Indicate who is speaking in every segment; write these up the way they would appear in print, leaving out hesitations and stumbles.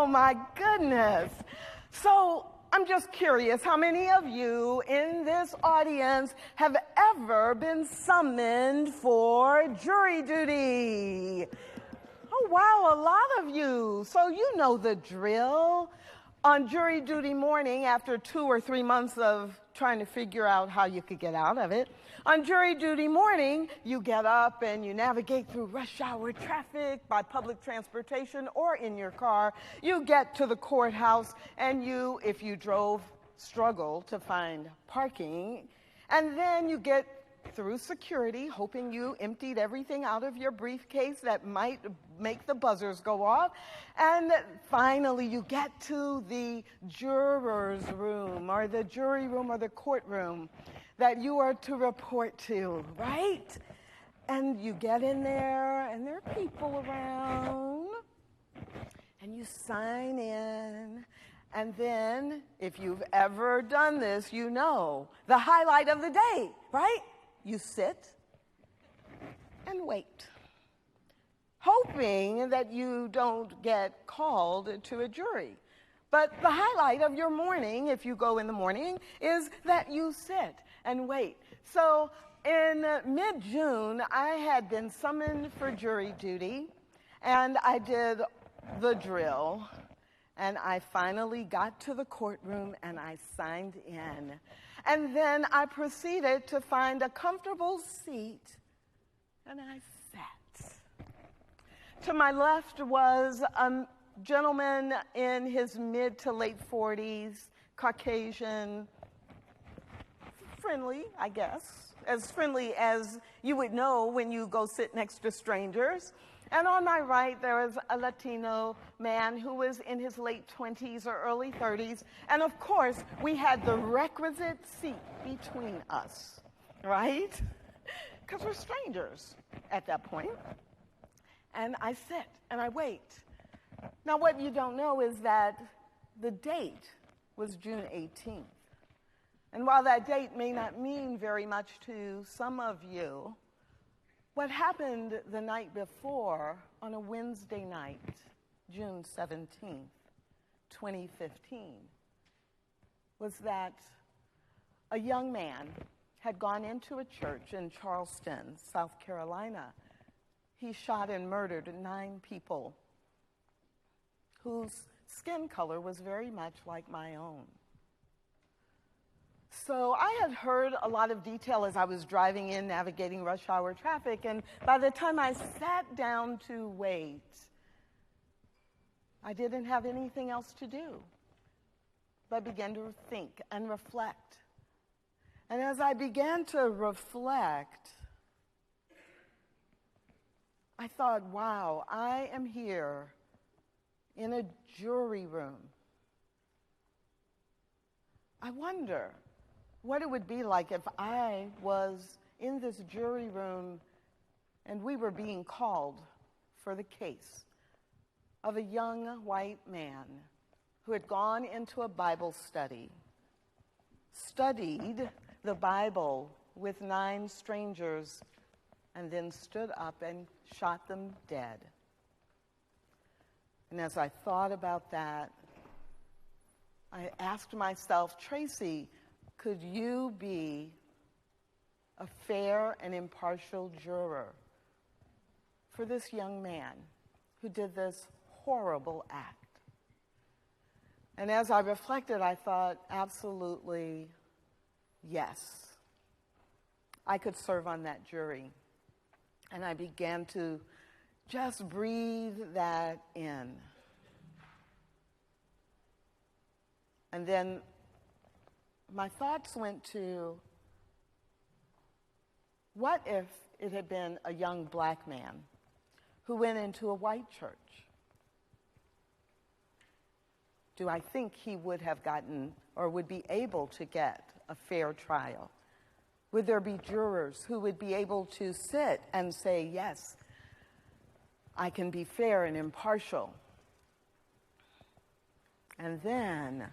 Speaker 1: Oh, my goodness. So I'm just curious, how many of you in this audience have ever been summoned for jury duty? Oh, wow, a lot of you. So you know the drill. On jury duty morning, after 2 or 3 months of trying to figure out how you could get out of it, on jury duty morning, you get up and you navigate through rush hour traffic by public transportation or in your car. You get to the courthouse and you, if you drove, struggle to find parking. And then you get through security, hoping you emptied everything out of your briefcase that might make the buzzers go off. And finally, you get to the juror's room or the jury room or the courtroom that you are to report to, right? And you get in there, and there are people around, and you sign in. And then, if you've ever done this, you know the highlight of the day, right? You sit and wait, hoping that you don't get called to a jury. But the highlight of your morning, if you go in the morning, is that you sit and wait. So in mid-June, I had been summoned for jury duty, and I did the drill. And I finally got to the courtroom, and I signed in. And then I proceeded to find a comfortable seat, and I sat. To my left was a gentleman in his mid to late 40s, Caucasian, friendly, I guess, as friendly as you would know when you go sit next to strangers. And on my right, there was a Latino man who was in his late 20s or early 30s. And of course, we had the requisite seat between us, right? Because we're strangers at that point. And I sit and I wait. Now, what you don't know is that the date was June 18th. And while that date may not mean very much to some of you, what happened the night before on a Wednesday night, June 17th, 2015, was that a young man had gone into a church in Charleston, South Carolina. He shot and murdered 9 people whose skin color was very much like my own. So I had heard a lot of detail as I was driving in, navigating rush hour traffic, and by the time I sat down to wait, I didn't have anything else to do but began to think and reflect. And as I began to reflect, I thought, wow, I am here in a jury room. I wonder what it would be like if I was in this jury room and we were being called for the case of a young white man who had gone into a Bible study, studied the Bible with 9 strangers, and then stood up and shot them dead. And as I thought about that, I asked myself, Tracy, could you be a fair and impartial juror for this young man who did this horrible act? And as I reflected, I thought, absolutely, yes. I could serve on that jury. And I began to just breathe that in. And then my thoughts went to, what if it had been a young black man who went into a white church? Do I think he would have gotten or would be able to get a fair trial? Would there be jurors who would be able to sit and say, yes, I can be fair and impartial? And then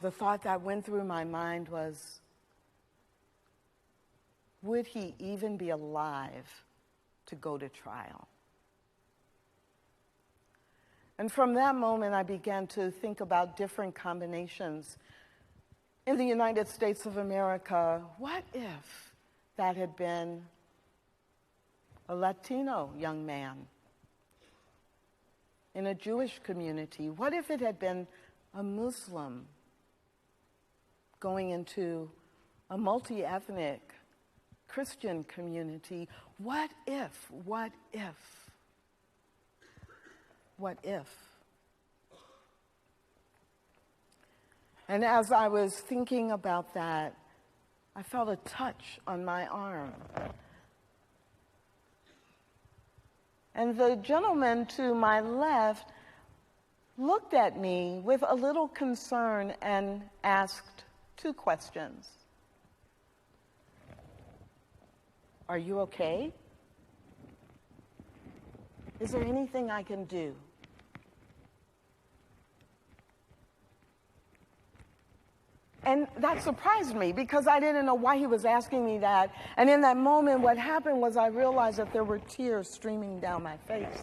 Speaker 1: the thought that went through my mind was, would he even be alive to go to trial? And from that moment, I began to think about different combinations. In the United States of America, what if that had been a Latino young man? In a Jewish community, what if it had been a Muslim going into a multi-ethnic Christian community? What if? What if? What if? And as I was thinking about that, I felt a touch on my arm. And the gentleman to my left looked at me with a little concern and asked 2 questions. Are you okay? Is there anything I can do? And that surprised me because I didn't know why he was asking me that. And in that moment, what happened was I realized that there were tears streaming down my face.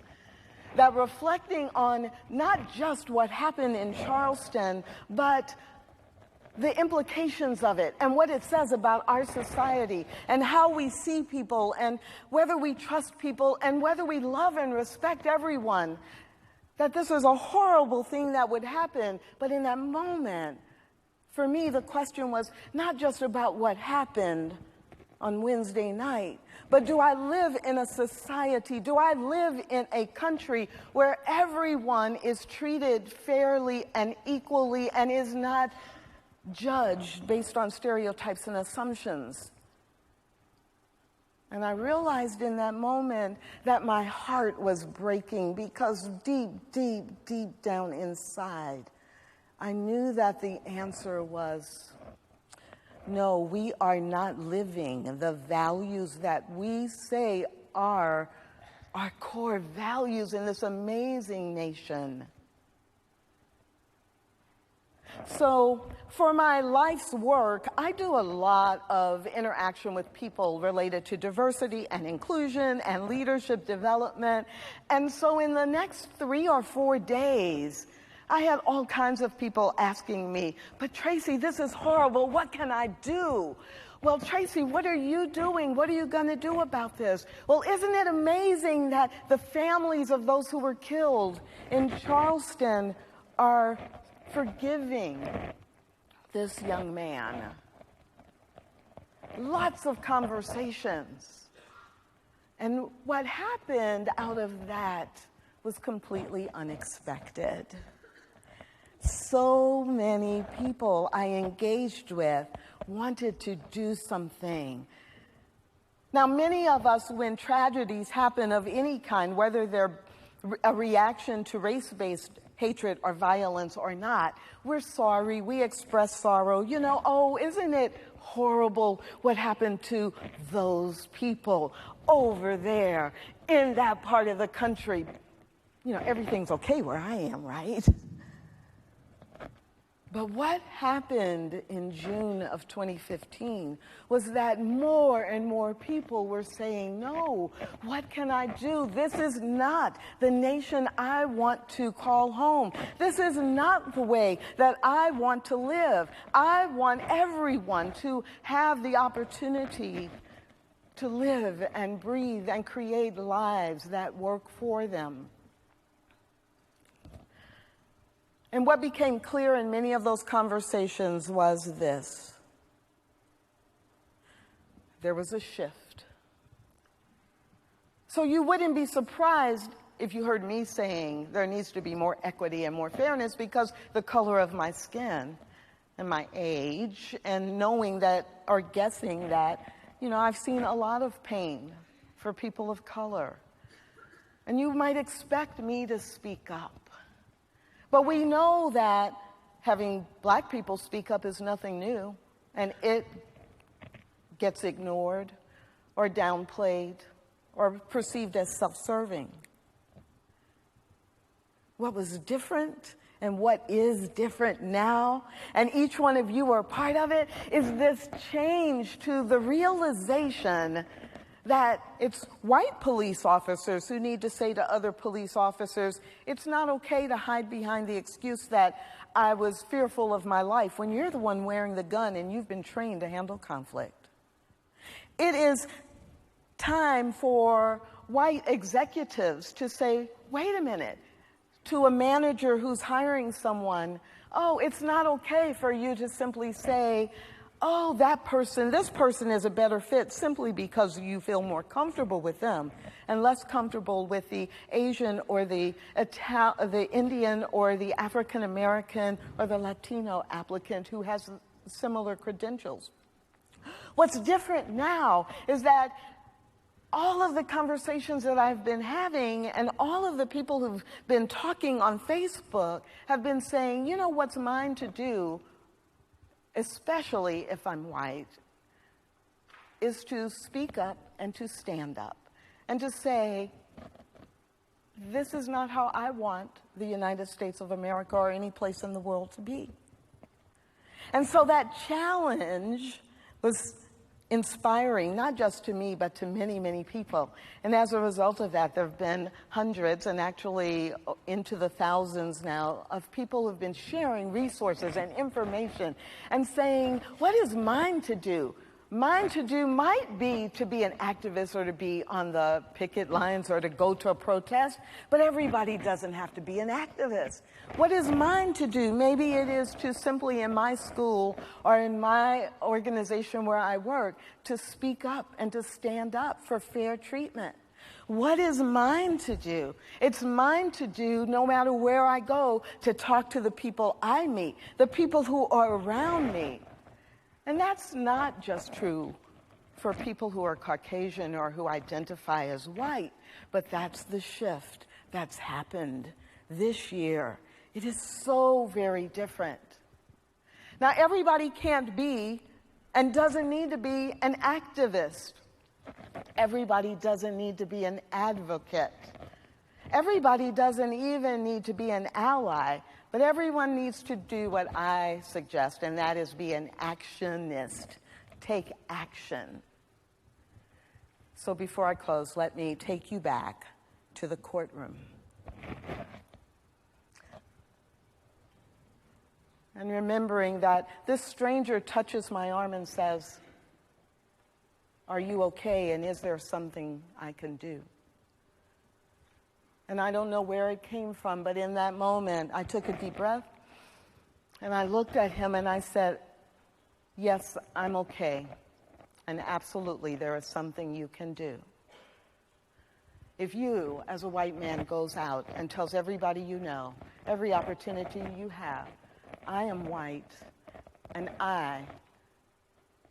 Speaker 1: That reflecting on not just what happened in Charleston, but the implications of it and what it says about our society and how we see people and whether we trust people and whether we love and respect everyone. That this was a horrible thing that would happen. But in that moment, for me, the question was not just about what happened on Wednesday night, but do I live in a society, do I live in a country where everyone is treated fairly and equally and is not judged based on stereotypes and assumptions? And I realized in that moment that my heart was breaking because deep, deep, deep down inside, I knew that the answer was, no, we are not living the values that we say are our core values in this amazing nation. So for my life's work, I do a lot of interaction with people related to diversity and inclusion and leadership development. And so in the next 3 or 4 days, I had all kinds of people asking me, but Tracy, this is horrible. What can I do? Well, Tracy, what are you doing? What are you going to do about this? Well, isn't it amazing that the families of those who were killed in Charleston are forgiving this young man? Lots of conversations. And what happened out of that was completely unexpected. So many people I engaged with wanted to do something. Now, many of us, when tragedies happen of any kind, whether they're a reaction to race-based hatred or violence or not, we're sorry, we express sorrow. You know, oh, isn't it horrible what happened to those people over there in that part of the country? You know, everything's okay where I am, right? But what happened in June of 2015 was that more and more people were saying, no, what can I do? This is not the nation I want to call home. This is not the way that I want to live. I want everyone to have the opportunity to live and breathe and create lives that work for them. And what became clear in many of those conversations was this. There was a shift. So you wouldn't be surprised if you heard me saying there needs to be more equity and more fairness because the color of my skin and my age and knowing that or guessing that, you know, I've seen a lot of pain for people of color. And you might expect me to speak up. But we know that having black people speak up is nothing new, and it gets ignored or downplayed or perceived as self-serving. What was different and what is different now, and each one of you are part of it, is this change to the realization That it's white police officers who need to say to other police officers, it's not okay to hide behind the excuse that I was fearful of my life when you're the one wearing the gun and you've been trained to handle conflict. It is time for white executives to say, wait a minute, to a manager who's hiring someone, oh, it's not okay for you to simply say, oh, this person is a better fit simply because you feel more comfortable with them and less comfortable with the Asian or the Indian or the African American or the Latino applicant who has similar credentials. What's different now is that all of the conversations that I've been having and all of the people who've been talking on Facebook have been saying, you know, what's mine to do, especially if I'm white, is to speak up and to stand up and to say, this is not how I want the United States of America or any place in the world to be. And so that challenge was inspiring, not just to me, but to many, many people. And as a result of that, there have been hundreds and actually into the thousands now of people who've been sharing resources and information and saying, what is mine to do? Mine to do might be to be an activist or to be on the picket lines or to go to a protest, but everybody doesn't have to be an activist. What is mine to do? Maybe it is to simply in my school or in my organization where I work to speak up and to stand up for fair treatment. What is mine to do? It's mine to do, no matter where I go, to talk to the people I meet, the people who are around me. And that's not just true for people who are Caucasian or who identify as white, but that's the shift that's happened this year. It is so very different. Now, everybody can't be and doesn't need to be an activist. Everybody doesn't need to be an advocate. Everybody doesn't even need to be an ally. But everyone needs to do what I suggest, and that is be an actionist. Take action. So before I close, let me take you back to the courtroom. And remembering that this stranger touches my arm and says, are you okay, and is there something I can do? And I don't know where it came from, but in that moment, I took a deep breath, and I looked at him, and I said, yes, I'm okay, and absolutely, there is something you can do. If you, as a white man, goes out and tells everybody you know, every opportunity you have, I am white, and I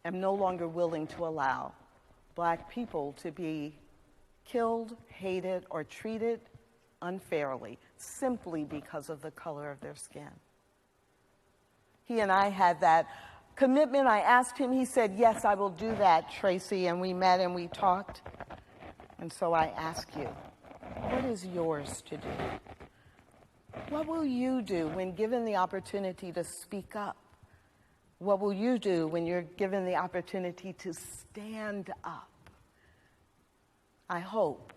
Speaker 1: am no longer willing to allow black people to be killed, hated, or treated unfairly, simply because of the color of their skin. He and I had that commitment. I asked him, he said, yes, I will do that, Tracy, and we met and we talked. And so I ask you, what is yours to do? What will you do when given the opportunity to speak up? What will you do when you're given the opportunity to stand up? I hope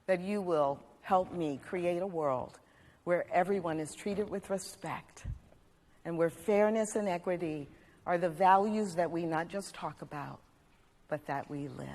Speaker 1: that you will help me create a world where everyone is treated with respect and where fairness and equity are the values that we not just talk about, but that we live.